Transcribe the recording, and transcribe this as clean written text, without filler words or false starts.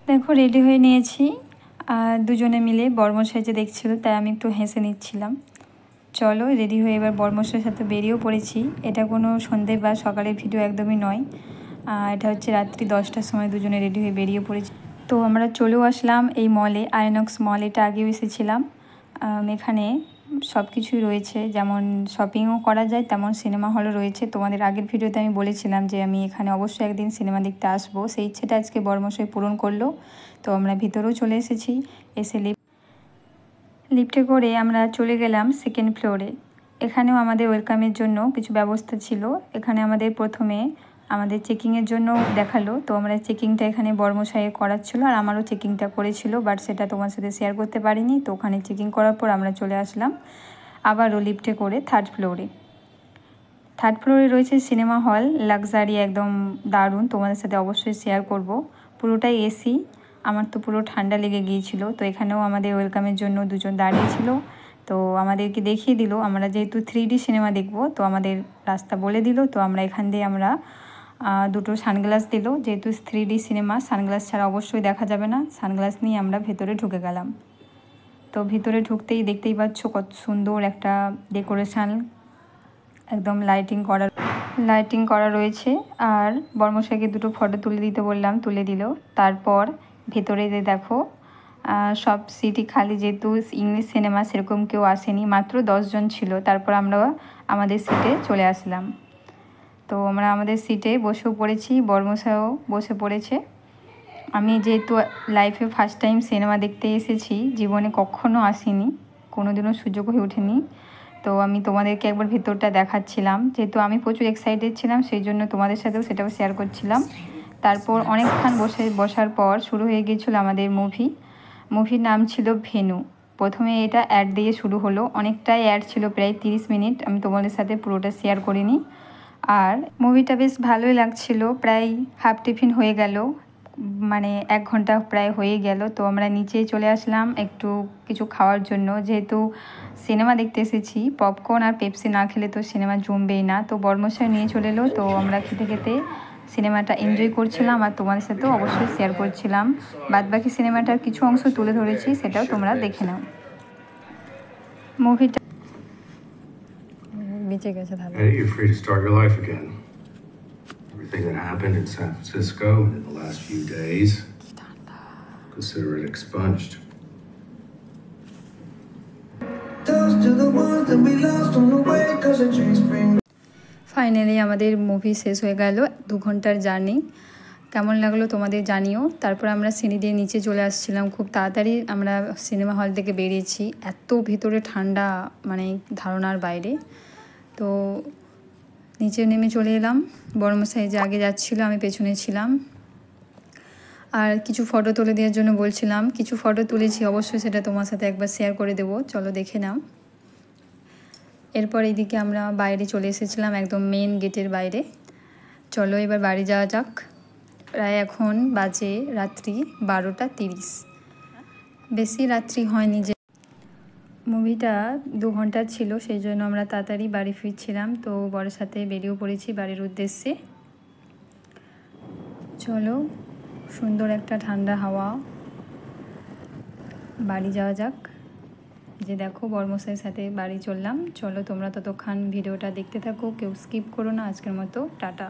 দেখো রেডি হয়ে নিয়েছি, আর দুজনে মিলে বরমশাই যে দেখছিল তাই আমি একটু হেসে নিচ্ছিলাম। চলো রেডি হয়ে এবার বরমশাইয়ের সাথে বেরিয়েও পড়েছি। এটা কোনো সন্ধ্যে বা সকালের ভিডিও একদমই নয়, এটা হচ্ছে রাত্রি 10টার সময় দুজনে রেডি হয়ে বেরিয়ে পড়েছি। তো আমরা চলেও আসলাম এই মলে, আইনক্স মল। এটা আগেও এসেছিলাম। এখানে সব কিছুই রয়েছে, যেমন শপিংও করা যায় তেমন সিনেমা হলও রয়েছে। তোমাদের আগের ভিডিওতে আমি বলেছিলাম যে আমি এখানে অবশ্যই একদিন সিনেমা দেখতে আসবো, সেই ইচ্ছেটা আজকে বরমশাই পূরণ করলো। তো আমরা ভিতরেও চলে এসেছি। এসে লিফটে করে আমরা চলে গেলাম সেকেন্ড ফ্লোরে। এখানেও আমাদের ওয়েলকামের জন্য কিছু ব্যবস্থা ছিল। এখানে আমাদের প্রথমে আমাদের চেকিংয়ের জন্য দেখালো, তো আমরা চেকিংটা এখানে বরমশাইয়ে করাচ্ছিল, আর আমারও চেকিংটা করেছিল, বাট সেটা তোমার সাথে শেয়ার করতে পারিনি। তো ওখানে চেকিং করার পর আমরা চলে আসলাম আবারও লিফটে করে থার্ড ফ্লোরে। থার্ড ফ্লোরে রয়েছে সিনেমা হল, লাক্সারি, একদম দারুণ, তোমাদের সাথে অবশ্যই শেয়ার করব। পুরোটাই এসি, আমার তো পুরো ঠান্ডা লেগে গিয়েছিল। তো এখানেও আমাদের ওয়েলকামের জন্য দুজন দাঁড়িয়েছিল, তো আমাদেরকে দেখিয়ে দিল। আমরা যেহেতু 3D সিনেমা দেখব, তো আমাদের রাস্তা বলে দিল। তো আমরা এখান দিয়ে আমরা দুটো সানগ্লাস দিল, যেহেতু 3D সিনেমা সানগ্লাস ছাড়া অবশ্যই দেখা যাবে না। সানগ্লাস নিয়ে আমরা ভেতরে ঢুকে গেলাম। তো ভিতরে ঢুকতেই দেখতেই পাচ্ছ কত সুন্দর একটা ডেকোরেশান, একদম লাইটিং করা রয়েছে। আর বর্মশাইকে দুটো ফটো তুলে দিতে বললাম, তুলে দিল। তারপর ভেতরে যে দেখো সব সিটই খালি, যেহেতু ইংলিশ সিনেমা সেরকম কেউ আসেনি, মাত্র 10 জন ছিল। তারপর আমরা আমাদের সিটে চলে আসলাম। তো আমরা আমাদের সিটে বসেও পড়েছি, বর্মশাইও বসে পড়েছে। আমি যেহেতু লাইফে ফার্স্ট টাইম সিনেমা দেখতে এসেছি, জীবনে কখনও আসিনি, কোনো দিনও সুযোগ হয়ে ওঠেনি। তো আমি তোমাদেরকে একবার ভেতরটা দেখাচ্ছিলাম, যেহেতু আমি প্রচুর এক্সাইটেড ছিলাম, সেই জন্য তোমাদের সাথেও সেটাও শেয়ার করছিলাম। তারপর অনেকক্ষণ বসার পর শুরু হয়ে গিয়েছিল আমাদের মুভির নাম ছিল ভেনু। প্রথমে এটা অ্যাড দিয়ে শুরু হলো, অনেকটাই অ্যাড ছিল, প্রায় 30 মিনিট। আমি তোমাদের সাথে পুরোটা শেয়ার করিনি। আর মুভিটা বেশ ভালোই লাগছিল, প্রায় হাফ টিফিন হয়ে গেল, মানে 1 ঘন্টা প্রায় হয়ে গেল। তো আমরা নিচে চলে আসলাম একটু কিছু খাওয়ার জন্য, যেহেতু সিনেমা দেখতে এসেছি, পপকর্ন আর পেপসি না খেলে তো সিনেমা জমবেই না। তো বর্মশাই নিয়ে চলে এলো, তো আমরা খেতে খেতে সিনেমাটা এনজয় করছিলাম, আর তোমাদের সাথেও অবশ্যই শেয়ার করছিলাম। বাদবাকি সিনেমাটার কিছু অংশ তুলে ধরেছি, সেটাও তোমরা দেখে নাও। মুভিটা বেঁচে গেছে তাহলে। You're free to start your life again. Everything that happened in San Francisco in the last few days, consider it expunged. Finally আমাদের মুভি শেষ হয়ে গেল, 2 ঘন্টার জার্নি। কেমন লাগলো তোমাদের জানিও। তারপর আমরা সিঁড়ি দিয়ে নিচে চলে আসছিলাম, খুব তাড়াতাড়ি আমরা সিনেমা হল থেকে বেরিয়েছি, এত ভিতরে ঠান্ডা, মানে ধারণার বাইরে। তো নিচে নেমে চলে এলাম, বর্মশাই যে আগে যাচ্ছিলো, আমি পেছনে ছিলাম। আর কিছু ফটো তুলে দেওয়ার জন্য বলছিলাম, কিছু ফটো তুলেছি, অবশ্যই সেটা তোমার সাথে একবার শেয়ার করে দেবো, চলো দেখে নাও। এরপর এইদিকে আমরা বাইরে চলে এসেছিলাম, একদম মেন গেটের বাইরে। চলো এবার বাড়ি যাওয়া যাক। প্রায় এখন বাজে রাত্রি 12টা 30। বেশি রাত্রি হয়নি, যে মুভিটা 2 ঘন্টার ছিল, সেই জন্য আমরা তাড়াতাড়ি বাড়ি ফিরছিলাম। তো বরের সাথে বেরিয়েও পড়েছি বাড়ির উদ্দেশ্যে। চলো, সুন্দর একটা ঠান্ডা হাওয়া, বাড়ি যাওয়া যাক। যে দেখো বর্মশাইয়ের সাথে বাড়ি চললাম। চলো তোমরা ততক্ষণ ভিডিওটা দেখতে থাকো, কেউ স্কিপ করো না। আজকের মতো টাটা।